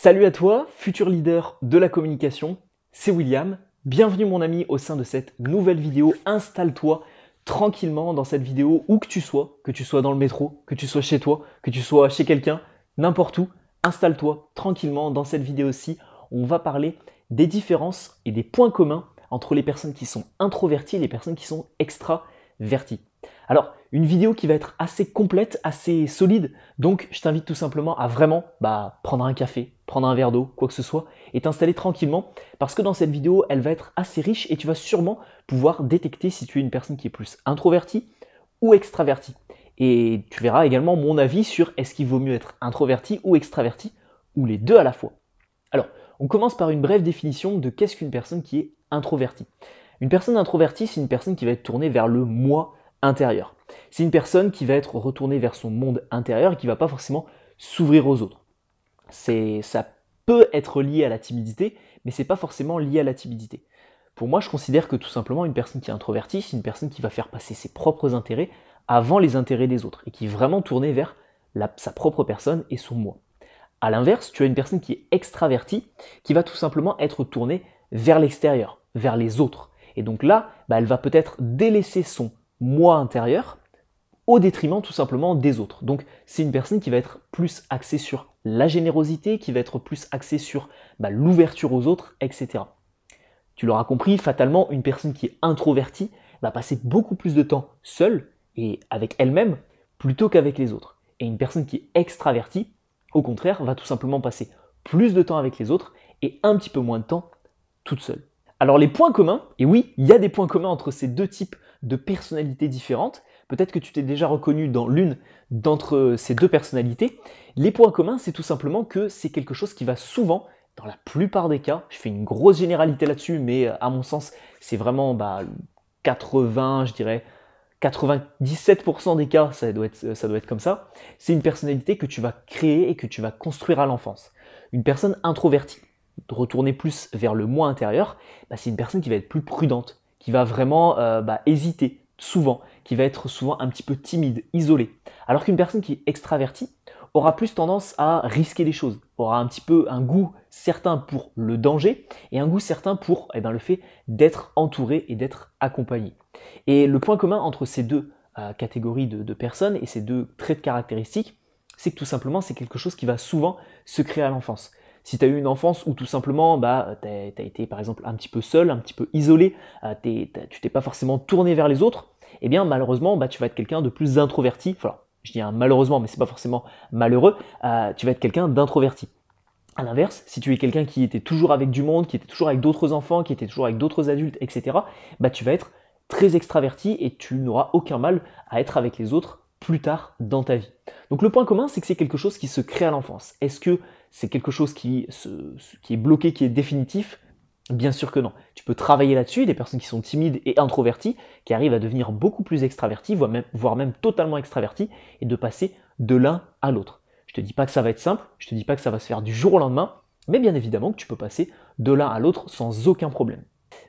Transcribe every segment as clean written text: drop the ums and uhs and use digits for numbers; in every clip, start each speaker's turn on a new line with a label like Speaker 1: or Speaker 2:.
Speaker 1: Salut à toi, futur leader de la communication, c'est William. Bienvenue mon ami au sein de cette nouvelle vidéo. Installe-toi tranquillement dans cette vidéo où que tu sois dans le métro, que tu sois chez toi, que tu sois chez quelqu'un, n'importe où. Installe-toi tranquillement dans cette vidéo-ci. On va parler des différences et des points communs entre les personnes qui sont introverties et les personnes qui sont extraverties. Alors, une vidéo qui va être assez complète, assez solide, donc je t'invite tout simplement à vraiment prendre un café, prendre un verre d'eau, quoi que ce soit, et t'installer tranquillement, parce que dans cette vidéo, elle va être assez riche et tu vas sûrement pouvoir détecter si tu es une personne qui est plus introvertie ou extravertie. Et tu verras également mon avis sur est-ce qu'il vaut mieux être introverti ou extraverti, ou les deux à la fois. Alors, on commence par une brève définition de qu'est-ce qu'une personne qui est introvertie. Une personne introvertie, c'est une personne qui va être tournée vers le moi intérieur. C'est une personne qui va être retournée vers son monde intérieur et qui ne va pas forcément s'ouvrir aux autres. Ça peut être lié à la timidité, mais ce n'est pas forcément lié à la timidité. Pour moi, je considère que tout simplement une personne qui est introvertie, c'est une personne qui va faire passer ses propres intérêts avant les intérêts des autres et qui est vraiment tournée vers sa propre personne et son moi. A l'inverse, tu as une personne qui est extravertie, qui va tout simplement être tournée vers l'extérieur, vers les autres. Et donc là, elle va peut-être délaisser son moi intérieur au détriment tout simplement des autres. Donc c'est une personne qui va être plus axée sur la générosité, qui va être plus axée sur l'ouverture aux autres, etc. Tu l'auras compris, fatalement, une personne qui est introvertie va passer beaucoup plus de temps seule et avec elle-même plutôt qu'avec les autres. Et une personne qui est extravertie, au contraire, va tout simplement passer plus de temps avec les autres et un petit peu moins de temps toute seule. Alors les points communs, et oui, il y a des points communs entre ces deux types de personnalités différentes. Peut-être que tu t'es déjà reconnu dans l'une d'entre ces deux personnalités. Les points communs, c'est tout simplement que c'est quelque chose qui va souvent, dans la plupart des cas, je fais une grosse généralité là-dessus, mais à mon sens, c'est vraiment 80, je dirais, 97% des cas, ça doit être comme ça. C'est une personnalité que tu vas créer et que tu vas construire à l'enfance. Une personne introvertie, de retourner plus vers le moi intérieur, c'est une personne qui va être plus prudente, qui va vraiment hésiter souvent, qui va être souvent un petit peu timide, isolée. Alors qu'une personne qui est extravertie aura plus tendance à risquer les choses, aura un petit peu un goût certain pour le danger et un goût certain pour le fait d'être entouré et d'être accompagné. Et le point commun entre ces deux catégories de personnes et ces deux traits de caractéristiques, c'est que tout simplement c'est quelque chose qui va souvent se créer à l'enfance. Si tu as eu une enfance où tout simplement tu as été par exemple un petit peu seul, un petit peu isolé, tu t'es pas forcément tourné vers les autres, eh bien malheureusement tu vas être quelqu'un de plus introverti. Enfin, je dis malheureusement, mais c'est pas forcément malheureux, tu vas être quelqu'un d'introverti. A l'inverse, si tu es quelqu'un qui était toujours avec du monde, qui était toujours avec d'autres enfants, qui était toujours avec d'autres adultes, etc., tu vas être très extraverti et tu n'auras aucun mal à être avec les autres plus tard dans ta vie. Donc le point commun, c'est que c'est quelque chose qui se crée à l'enfance. Est-ce que c'est quelque chose qui est bloqué, qui est définitif? Bien sûr que non. Tu peux travailler là-dessus, des personnes qui sont timides et introverties, qui arrivent à devenir beaucoup plus extraverties, voire même totalement extraverties, et de passer de l'un à l'autre. Je te dis pas que ça va être simple, je te dis pas que ça va se faire du jour au lendemain, mais bien évidemment que tu peux passer de l'un à l'autre sans aucun problème.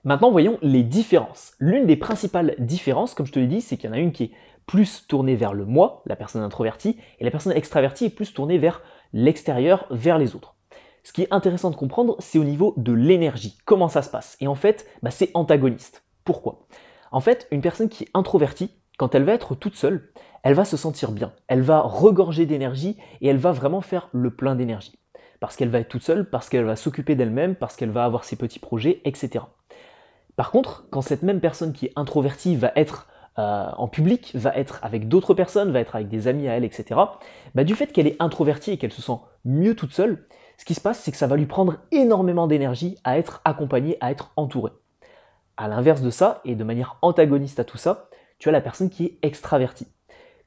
Speaker 1: Maintenant, voyons les différences. L'une des principales différences, comme je te l'ai dit, c'est qu'il y en a une qui est plus tournée vers le moi, la personne introvertie, et la personne extravertie est plus tournée vers l'extérieur, vers les autres. Ce qui est intéressant de comprendre, c'est au niveau de l'énergie, comment ça se passe. Et en fait, c'est antagoniste. Pourquoi? En fait, une personne qui est introvertie, quand elle va être toute seule, elle va se sentir bien, elle va regorger d'énergie et elle va vraiment faire le plein d'énergie. Parce qu'elle va être toute seule, parce qu'elle va s'occuper d'elle-même, parce qu'elle va avoir ses petits projets, etc. Par contre, quand cette même personne qui est introvertie va être en public, va être avec d'autres personnes, va être avec des amis à elle, etc., du fait qu'elle est introvertie et qu'elle se sent mieux toute seule, ce qui se passe, c'est que ça va lui prendre énormément d'énergie à être accompagnée, à être entourée. À l'inverse de ça, et de manière antagoniste à tout ça, tu as la personne qui est extravertie.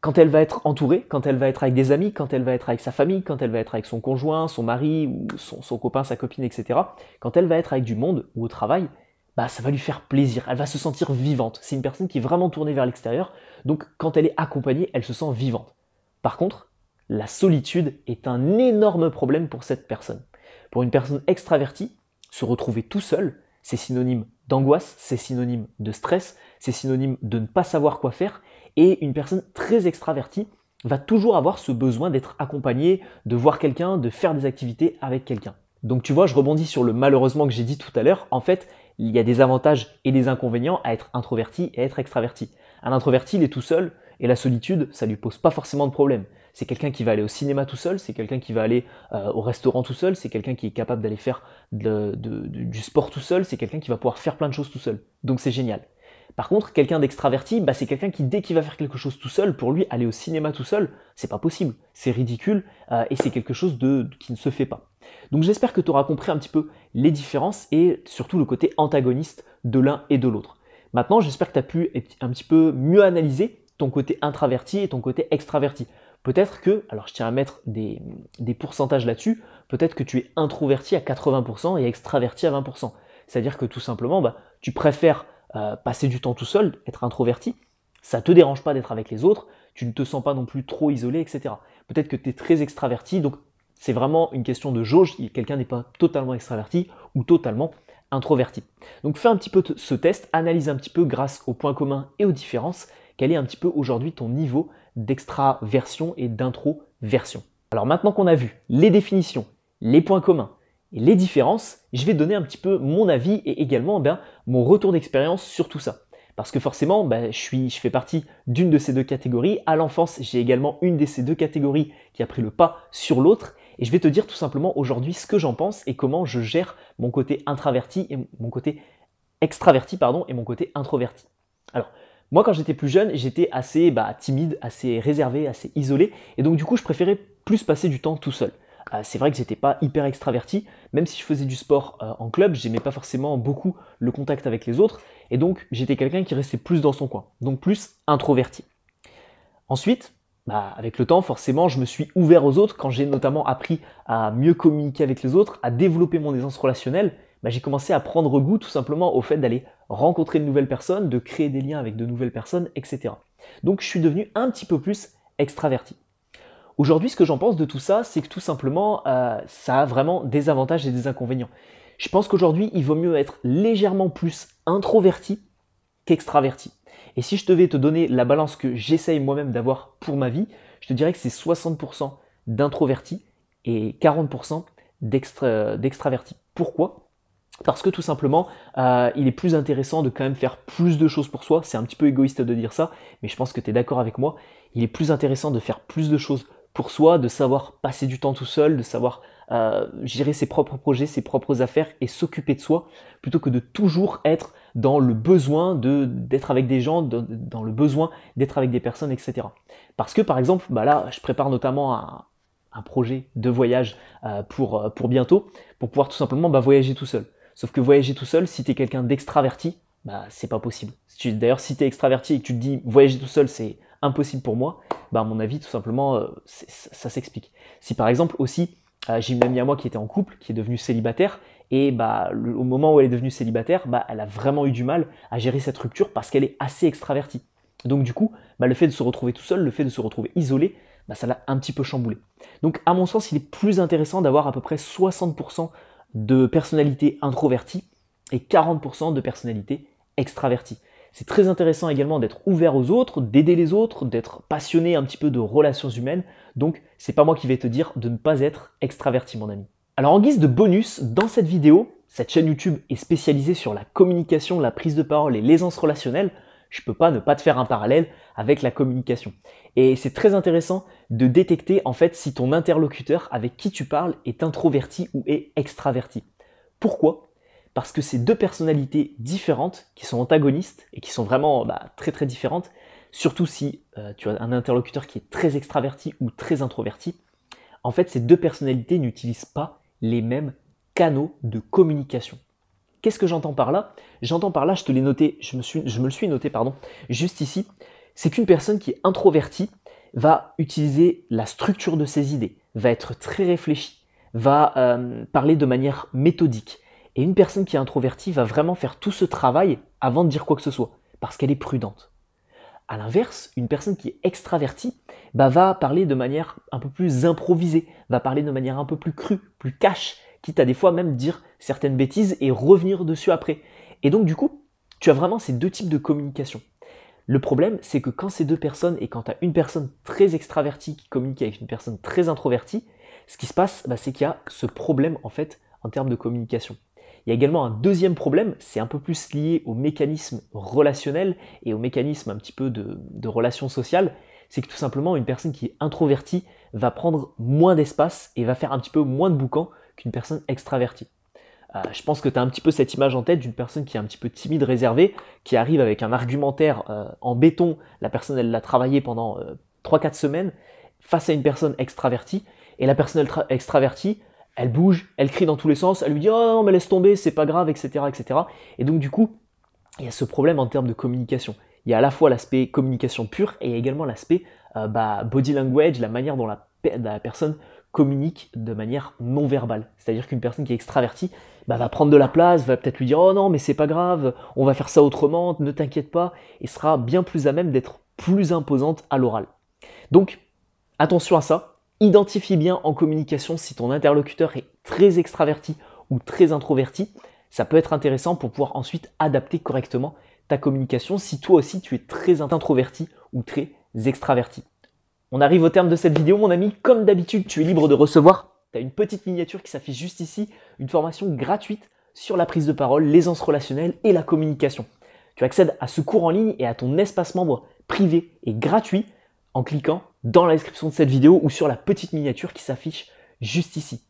Speaker 1: Quand elle va être entourée, quand elle va être avec des amis, quand elle va être avec sa famille, quand elle va être avec son conjoint, son mari, ou son copain, sa copine, etc., quand elle va être avec du monde ou au travail, ça va lui faire plaisir, elle va se sentir vivante. C'est une personne qui est vraiment tournée vers l'extérieur, donc quand elle est accompagnée, elle se sent vivante. Par contre, la solitude est un énorme problème pour cette personne. Pour une personne extravertie, se retrouver tout seul, c'est synonyme d'angoisse, c'est synonyme de stress, c'est synonyme de ne pas savoir quoi faire, et une personne très extravertie va toujours avoir ce besoin d'être accompagné, de voir quelqu'un, de faire des activités avec quelqu'un. Donc tu vois, je rebondis sur le malheureusement que j'ai dit tout à l'heure. En fait, il y a des avantages et des inconvénients à être introverti et à être extraverti. Un introverti, il est tout seul et la solitude, ça lui pose pas forcément de problème. C'est quelqu'un qui va aller au cinéma tout seul, c'est quelqu'un qui va aller au restaurant tout seul, c'est quelqu'un qui est capable d'aller faire du sport tout seul, c'est quelqu'un qui va pouvoir faire plein de choses tout seul. Donc c'est génial. Par contre, quelqu'un d'extraverti, bah, c'est quelqu'un qui, dès qu'il va faire quelque chose tout seul, pour lui, aller au cinéma tout seul, c'est pas possible. C'est ridicule et c'est quelque chose qui ne se fait pas. Donc j'espère que tu auras compris un petit peu les différences et surtout le côté antagoniste de l'un et de l'autre. Maintenant, j'espère que tu as pu un petit peu mieux analyser ton côté introverti et ton côté extraverti. Peut-être que, alors je tiens à mettre des pourcentages là-dessus, peut-être que tu es introverti à 80% et extraverti à 20%. C'est-à-dire que tout simplement, bah, tu préfères passer du temps tout seul, être introverti, ça ne te dérange pas d'être avec les autres, tu ne te sens pas non plus trop isolé, etc. Peut-être que tu es très extraverti, donc c'est vraiment une question de jauge, quelqu'un n'est pas totalement extraverti ou totalement introverti. Donc fais un petit peu ce test, analyse un petit peu grâce aux points communs et aux différences, quel est un petit peu aujourd'hui ton niveau d'extraversion et d'introversion. Alors maintenant qu'on a vu les définitions, les points communs, et les différences, je vais donner un petit peu mon avis et également mon retour d'expérience sur tout ça. Parce que forcément, je fais partie d'une de ces deux catégories. À l'enfance, j'ai également une de ces deux catégories qui a pris le pas sur l'autre. Et je vais te dire tout simplement aujourd'hui ce que j'en pense et comment je gère mon côté introverti et mon côté extraverti et mon côté introverti. Alors, moi quand j'étais plus jeune, j'étais assez timide, assez réservé, assez isolé. Et donc du coup, je préférais plus passer du temps tout seul. C'est vrai que j'étais pas hyper extraverti, même si je faisais du sport en club, j'aimais pas forcément beaucoup le contact avec les autres, et donc j'étais quelqu'un qui restait plus dans son coin, donc plus introverti. Ensuite, avec le temps, forcément, je me suis ouvert aux autres quand j'ai notamment appris à mieux communiquer avec les autres, à développer mon aisance relationnelle. J'ai commencé à prendre goût tout simplement au fait d'aller rencontrer de nouvelles personnes, de créer des liens avec de nouvelles personnes, etc. Donc je suis devenu un petit peu plus extraverti. Aujourd'hui, ce que j'en pense de tout ça, c'est que tout simplement, ça a vraiment des avantages et des inconvénients. Je pense qu'aujourd'hui, il vaut mieux être légèrement plus introverti qu'extraverti. Et si je devais te donner la balance que j'essaye moi-même d'avoir pour ma vie, je te dirais que c'est 60% d'introverti et 40% d'extraverti. Pourquoi ? Parce que tout simplement, il est plus intéressant de quand même faire plus de choses pour soi. C'est un petit peu égoïste de dire ça, mais je pense que tu es d'accord avec moi. Il est plus intéressant de faire plus de choses pour soi, de savoir passer du temps tout seul, de savoir gérer ses propres projets, ses propres affaires et s'occuper de soi, plutôt que de toujours être dans le besoin d'être avec des gens, dans le besoin d'être avec des personnes, etc. Parce que par exemple, là, je prépare notamment un projet de voyage pour bientôt, pour pouvoir tout simplement voyager tout seul. Sauf que voyager tout seul, si tu es quelqu'un d'extraverti, c'est pas possible. D'ailleurs, si tu es extraverti et que tu te dis voyager tout seul, c'est impossible pour moi, à mon avis, tout simplement, ça s'explique. Si par exemple aussi, j'ai une amie à moi qui était en couple, qui est devenue célibataire, et au moment où elle est devenue célibataire, elle a vraiment eu du mal à gérer cette rupture parce qu'elle est assez extravertie. Donc du coup, le fait de se retrouver tout seul, le fait de se retrouver isolé, ça l'a un petit peu chamboulé. Donc à mon sens, il est plus intéressant d'avoir à peu près 60% de personnalité introvertie et 40% de personnalité extravertie. C'est très intéressant également d'être ouvert aux autres, d'aider les autres, d'être passionné un petit peu de relations humaines. Donc c'est pas moi qui vais te dire de ne pas être extraverti, mon ami. Alors en guise de bonus, dans cette vidéo, cette chaîne YouTube est spécialisée sur la communication, la prise de parole et l'aisance relationnelle. Je peux pas ne pas te faire un parallèle avec la communication. Et c'est très intéressant de détecter en fait si ton interlocuteur avec qui tu parles est introverti ou est extraverti. Pourquoi ? Parce que c'est deux personnalités différentes qui sont antagonistes et qui sont vraiment très très différentes, surtout si tu as un interlocuteur qui est très extraverti ou très introverti. En fait, ces deux personnalités n'utilisent pas les mêmes canaux de communication. Qu'est-ce que j'entends par là ? J'entends par là, je te l'ai noté, je me le suis noté, juste ici, c'est qu'une personne qui est introvertie va utiliser la structure de ses idées, va être très réfléchie, va parler de manière méthodique. Et une personne qui est introvertie va vraiment faire tout ce travail avant de dire quoi que ce soit, parce qu'elle est prudente. A l'inverse, une personne qui est extravertie va parler de manière un peu plus improvisée, va parler de manière un peu plus crue, plus cash, quitte à des fois même dire certaines bêtises et revenir dessus après. Et donc du coup, tu as vraiment ces deux types de communication. Le problème, c'est que quand ces deux personnes et quand tu as une personne très extravertie qui communique avec une personne très introvertie, ce qui se passe, c'est qu'il y a ce problème en fait en termes de communication. Il y a également un deuxième problème, c'est un peu plus lié au mécanisme relationnel et au mécanisme un petit peu de relations sociales, c'est que tout simplement une personne qui est introvertie va prendre moins d'espace et va faire un petit peu moins de boucan qu'une personne extravertie. Je pense que tu as un petit peu cette image en tête d'une personne qui est un petit peu timide, réservée, qui arrive avec un argumentaire en béton. La personne, elle l'a travaillé pendant 3-4 semaines face à une personne extravertie. Et la personne extravertie, elle bouge, elle crie dans tous les sens, elle lui dit « Oh non, mais laisse tomber, c'est pas grave, etc. etc. » Et donc du coup, il y a ce problème en termes de communication. Il y a à la fois l'aspect communication pure et également l'aspect body language, la manière dont la personne communique de manière non verbale. C'est-à-dire qu'une personne qui est extravertie va prendre de la place, va peut-être lui dire « Oh non, mais c'est pas grave, on va faire ça autrement, ne t'inquiète pas » et sera bien plus à même d'être plus imposante à l'oral. Donc, attention à ça, identifie bien en communication si ton interlocuteur est très extraverti ou très introverti. Ça peut être intéressant pour pouvoir ensuite adapter correctement ta communication si toi aussi tu es très introverti ou très extraverti. On arrive au terme de cette vidéo, mon ami. Comme d'habitude, tu es libre de recevoir. Tu as une petite miniature qui s'affiche juste ici, une formation gratuite sur la prise de parole, l'aisance relationnelle et la communication. Tu accèdes à ce cours en ligne et à ton espace membre privé et gratuit en cliquant dans la description de cette vidéo ou sur la petite miniature qui s'affiche juste ici.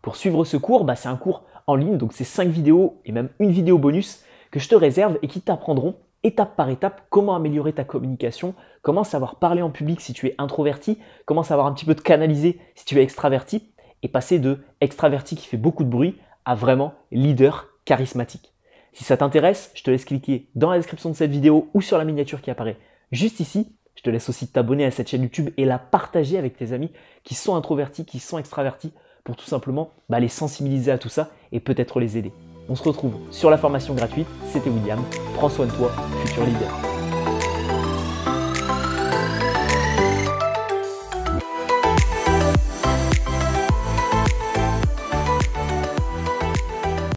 Speaker 1: Pour suivre ce cours, c'est un cours en ligne, donc c'est 5 vidéos et même une vidéo bonus que je te réserve et qui t'apprendront étape par étape comment améliorer ta communication, comment savoir parler en public si tu es introverti, comment savoir un petit peu te canaliser si tu es extraverti et passer de extraverti qui fait beaucoup de bruit à vraiment leader charismatique. Si ça t'intéresse, je te laisse cliquer dans la description de cette vidéo ou sur la miniature qui apparaît juste ici. Je te laisse aussi t'abonner à cette chaîne YouTube et la partager avec tes amis qui sont introvertis, qui sont extravertis pour tout simplement les sensibiliser à tout ça et peut-être les aider. On se retrouve sur la formation gratuite. C'était William. Prends soin de toi, futur leader.